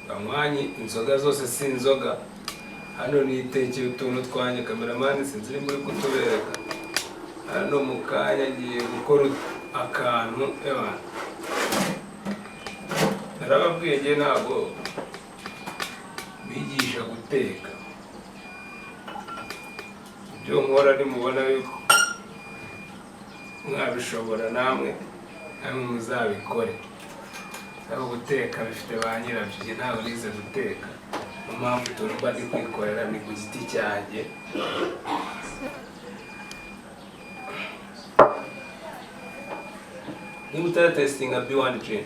bamwanyi inzoga zose si inzoga hano nitekeye utuntu twanye cameraman sinziri muri kutubereka hano mu kanya ngiye gukora akantu narababwiye ngiye ntabwo bigisha guteka ibyo nkora nimubona yuko mwabishobora namwe muzabikore aho guteka bifite ba nyirabyo ntawe nize guteka mpamvu turumba ndi kwikorera ni ku giti cyanjye niba utaratesitinga B1 Gin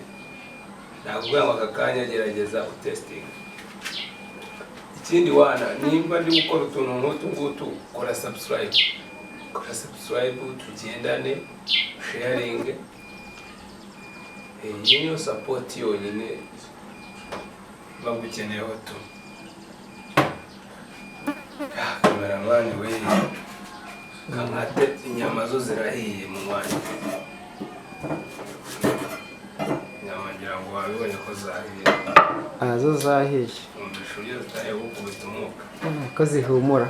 nakuvuga ngo aka kanya gerageza utesitinga ikindi wana nimba ndi gukora utuntu nk'utu ngutu kora subscribe tugendane sharing iyi niyo support yonyine bagukeneyeho tu cameraman we kamate inyama zo zirahiye mu mwanya inyama ngira ngo wabibonye ko zahiye zo zahiye umubishuye zitaye gukubita umwuka ko zihumura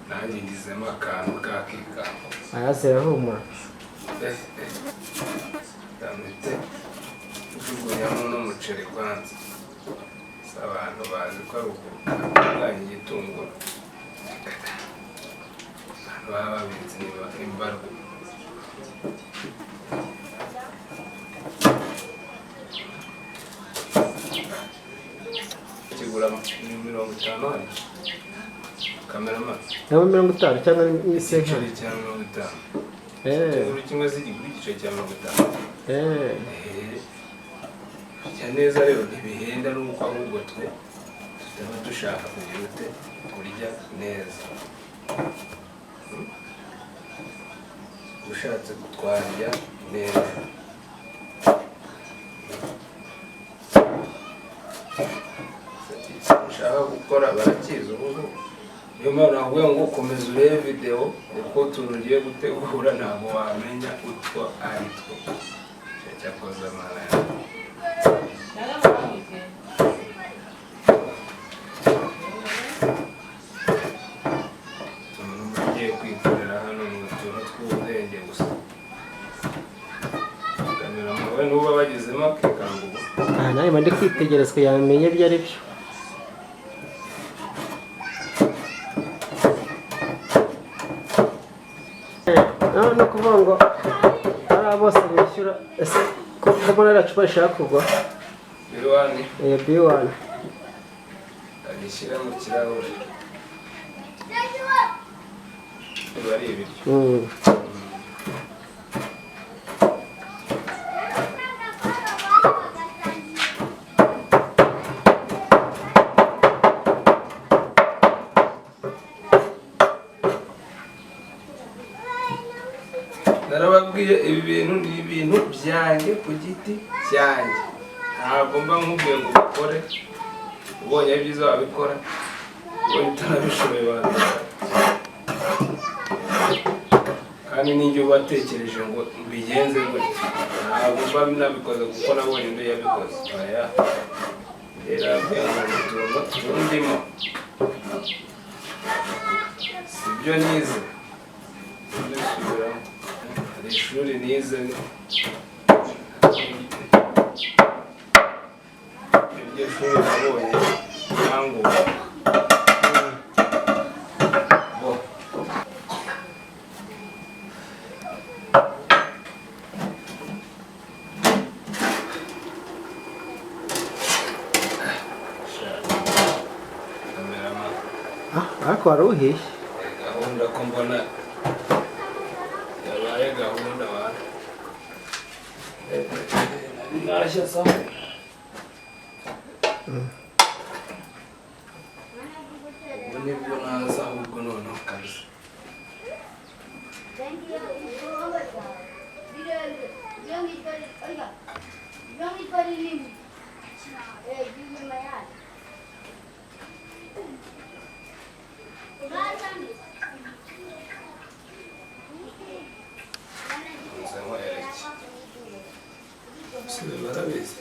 nanjye ngizemo akantu kakikamo zirahumura ndamute ujugunyamo n'umuceri kwanza abantu bazi ko ari ukuganya igitunguru abantu baba babitse imbarwa kigura 50 hano cameraman nawe 50 cyangwa igiceri cya 50 buri kimwe zigura igiceri cya 50 cya neza rero ntibihenda n'uko ahubwo twe tutaba dushaka kugira ute kurya neza ushatse kutwarya neza ushaka gukora barakiza ubu niyo mpamvu navuye ngo komeza urebe video uko utuntu ugiye gutegura ntabwo wamenya utwo ari two cyakoze amara tugiye kwikorera hano mu tuntu tw'ubwenge gusa kamera mwe n'uba bagezemo akikangubu nawe mandi kwitegerezwa yamenye ibyo ari byo no kuvuga ngo ari bose bishyura ese ko mbona aracupa rishaka kugwa B1 agishyira mu kirahure bari ibiryo narababwiye ibi bintu ni ibintu byanjye ku giti cyanjye ntabwo mba nkubwiye ngo ubikore ubonye ibyiza wabikora ubonye utanabishoboye wabikora kandi n'ibyo watekereje ngo mbigenze gutya ntabwo mba nabikoze kuko nabonye undi yabikoze rero ngo tundimo sibyo nize ishuri nize iryo shuri nabonye cyangwa ariko wari uhiye gahunda ko mbona yabaye gahunda nashya sawa ubu nibwo naza ahubwo noneho kabisa barabizi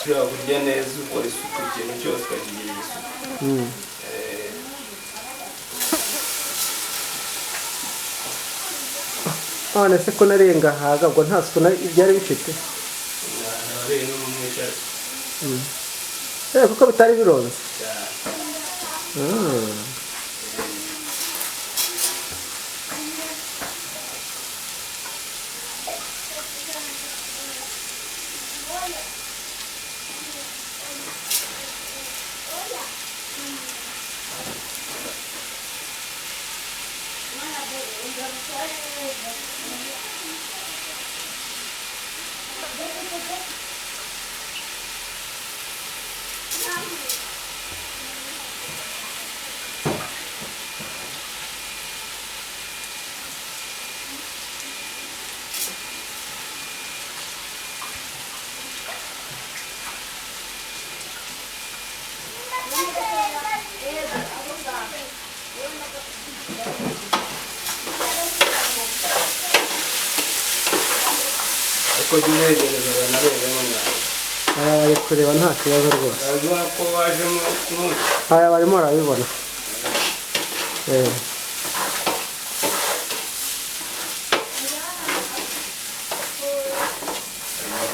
ushobora kurya neza ukora isuku ikintu cyose ukakigirira isuku. none se ko narenga haga ngo nta suku byari bifite nabariye no mu mwicara kuko bitari bironze. Ariko jya unegereza banarebemo mwana. bari kureba nta kibazo rwose. Urabona ko wajemo n'undi. barimo barabibona.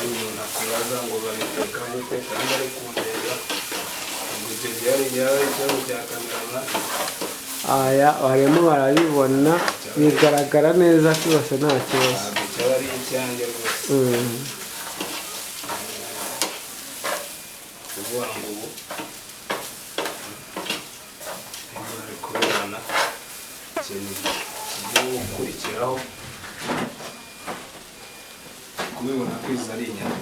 Umuntu akubaza ngo babiteka gute kandi ari kundeba ngo ibyo byari ikibazo cya kamera. barimo barabibona bigaragara neza rwose nta kibazo. Ntabwo cyaba ari icyanjye rwose. Kuvuga ngo ubu bari kubibona ikintu kigiye gukurikiraho kubibona ko izi ari inyama.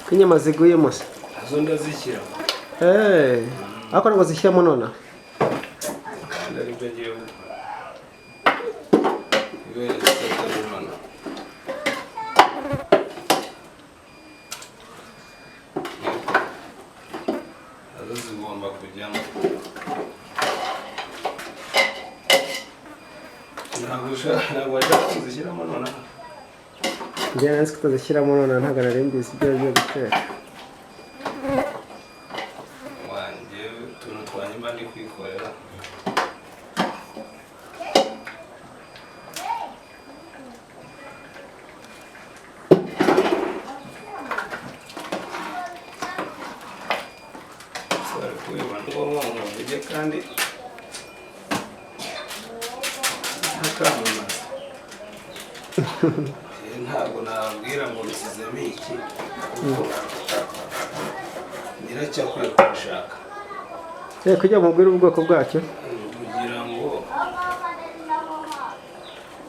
ko inyama ziguyemo se nazo ndazishyiramo. ariko ntabwo zishyiramo nona. kandi aribyo ngiye gukora ibere zitatabibona. nazo zigomba kujyamo. ntabwo washaka kuzishyiramo nonaha. njye nansi ko utazishyiramo nona ntabwo nari mbizi ibyo agiye guteka. wanjye utuntu twanjye mba ndi kwikorera. bari kubibona ngombwa ngo mvuge kandi ntakamamaza. ntabwo nababwira ngo bisizemo iki kuko nyiracyo akwiye kubishaka. kujya mubwira ubwoko bwacyo kugira ngo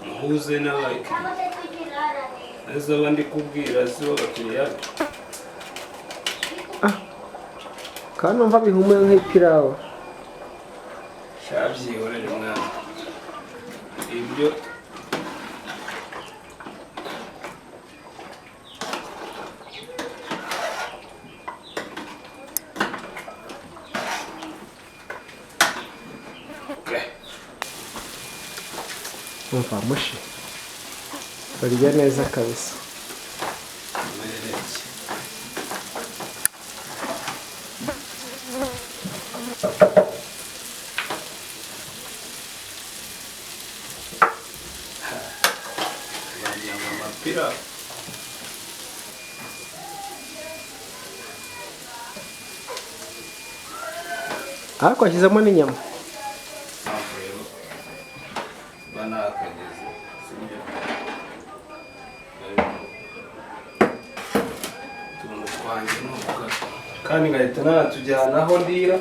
muhuze n'abakiriya. neza abandi kubwira si bo bakiriya be. kandi numva bihumuye nk'ipirawu. shabyihorere mwana ibyo umva mushi barya neza kabisa. amapirawu ariko washyizemo n'inyama. banakageze sibyo utuntu twanjye n'ubukaka kandi ngahita natujyana aho ndira.